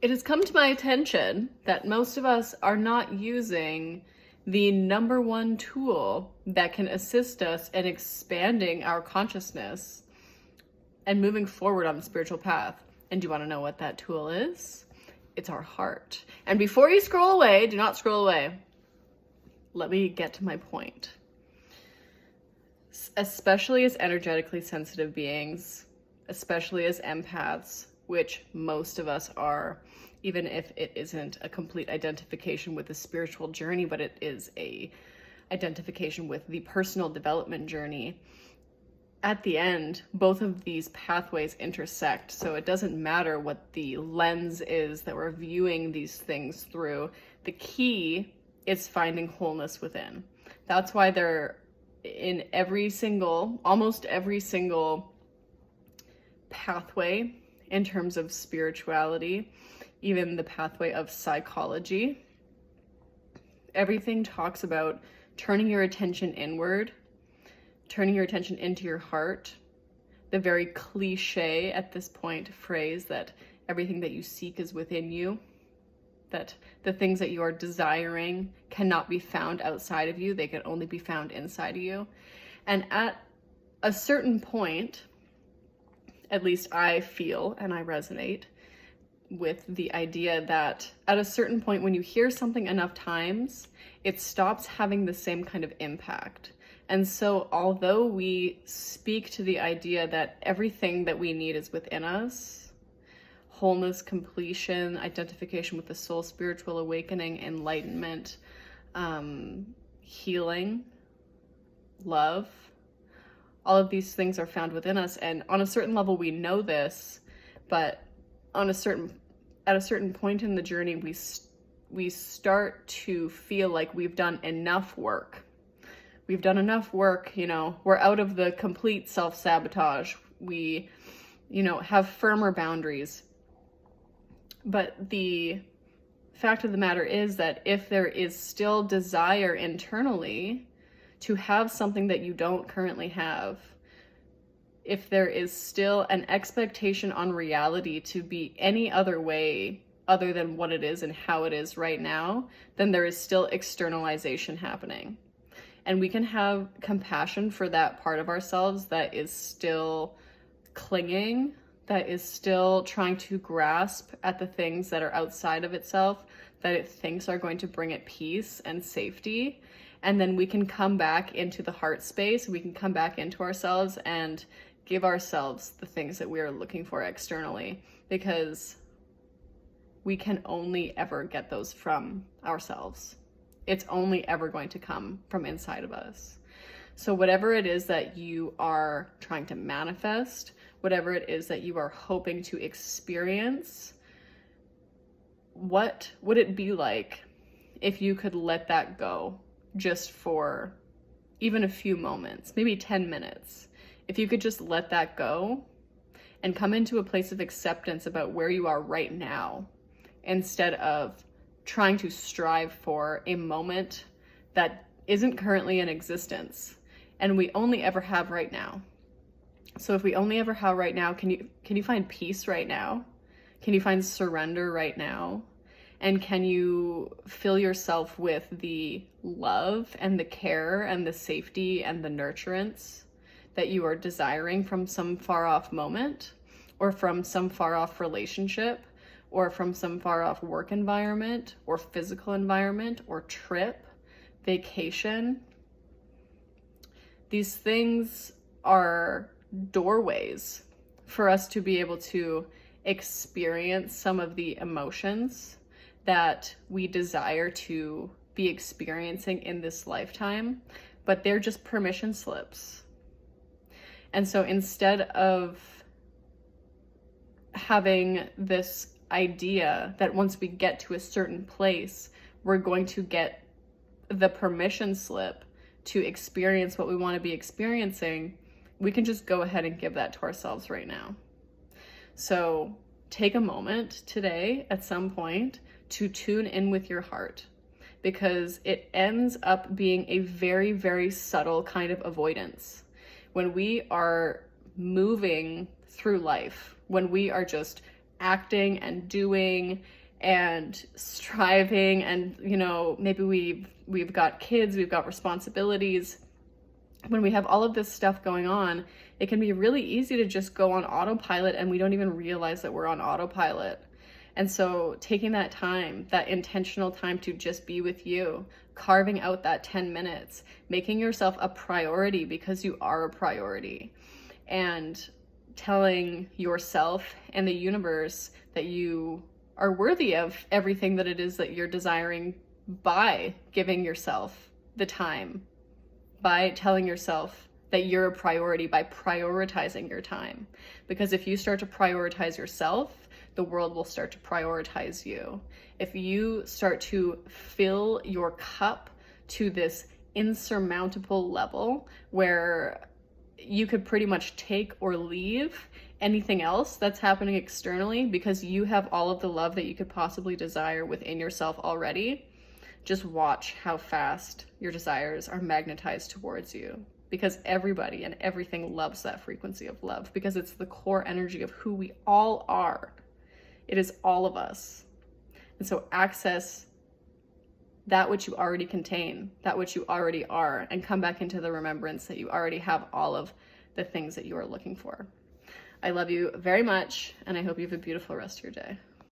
It has come to my attention that most of us are not using the number one tool that can assist us in expanding our consciousness and moving forward on the spiritual path. And do you want to know what that tool is? It's our heart. And before you scroll away, do not scroll away. Let me get to my point. Especially as energetically sensitive beings, especially as empaths, which most of us are, even if it isn't a complete identification with the spiritual journey, but it is a identification with the personal development journey. At the end, both of these pathways intersect, so it doesn't matter what the lens is that we're viewing these things through. The key is finding wholeness within. That's why they're in almost every single pathway in terms of spirituality, even the pathway of psychology. Everything talks about turning your attention inward, turning your attention into your heart. The very cliche at this point phrase that everything that you seek is within you, that the things that you are desiring cannot be found outside of you, they can only be found inside of you. And at a certain point, at least I feel and I resonate with the idea that at a certain point when you hear something enough times, it stops having the same kind of impact. And so although we speak to the idea that everything that we need is within us, wholeness, completion, identification with the soul, spiritual awakening, enlightenment, healing, love, all of these things are found within us. And on a certain level, we know this, but at a certain point in the journey, we start to feel like we've done enough work. We've done enough work, we're out of the complete self-sabotage. We, have firmer boundaries. But the fact of the matter is that if there is still desire internally to have something that you don't currently have, if there is still an expectation on reality to be any other way other than what it is and how it is right now, then there is still externalization happening. And we can have compassion for that part of ourselves that is still clinging, that is still trying to grasp at the things that are outside of itself, that it thinks are going to bring it peace and safety. And then we can come back into the heart space, we can come back into ourselves and give ourselves the things that we are looking for externally, because we can only ever get those from ourselves. It's only ever going to come from inside of us. So whatever it is that you are trying to manifest, whatever it is that you are hoping to experience, what would it be like if you could let that go just for even a few moments, maybe 10 minutes? If you could just let that go and come into a place of acceptance about where you are right now, instead of trying to strive for a moment that isn't currently in existence and we only ever have right now. So if we only ever have right now, can you find peace right now? Can you find surrender right now? And can you fill yourself with the love and the care and the safety and the nurturance that you are desiring from some far off moment, or from some far off relationship, or from some far off work environment, or physical environment, or trip, vacation? These things are doorways for us to be able to experience some of the emotions that we desire to be experiencing in this lifetime, but they're just permission slips. And so instead of having this idea that once we get to a certain place, we're going to get the permission slip to experience what we want to be experiencing, we can just go ahead and give that to ourselves right now. So take a moment today at some point to tune in with your heart, because it ends up being a very, very subtle kind of avoidance. When we are moving through life, when we are just acting and doing and striving, and maybe we've got kids, we've got responsibilities. When we have all of this stuff going on, it can be really easy to just go on autopilot, and we don't even realize that we're on autopilot. And so taking that time, that intentional time to just be with you, carving out that 10 minutes, making yourself a priority because you are a priority, and telling yourself and the universe that you are worthy of everything that it is that you're desiring by giving yourself the time, by telling yourself that you're a priority, by prioritizing your time. Because if you start to prioritize yourself, the world will start to prioritize you. If you start to fill your cup to this insurmountable level where you could pretty much take or leave anything else that's happening externally because you have all of the love that you could possibly desire within yourself already, just watch how fast your desires are magnetized towards you. Because everybody and everything loves that frequency of love, because it's the core energy of who we all are. It is all of us. And so access that which you already contain, that which you already are, and come back into the remembrance that you already have all of the things that you are looking for. I love you very much, and I hope you have a beautiful rest of your day.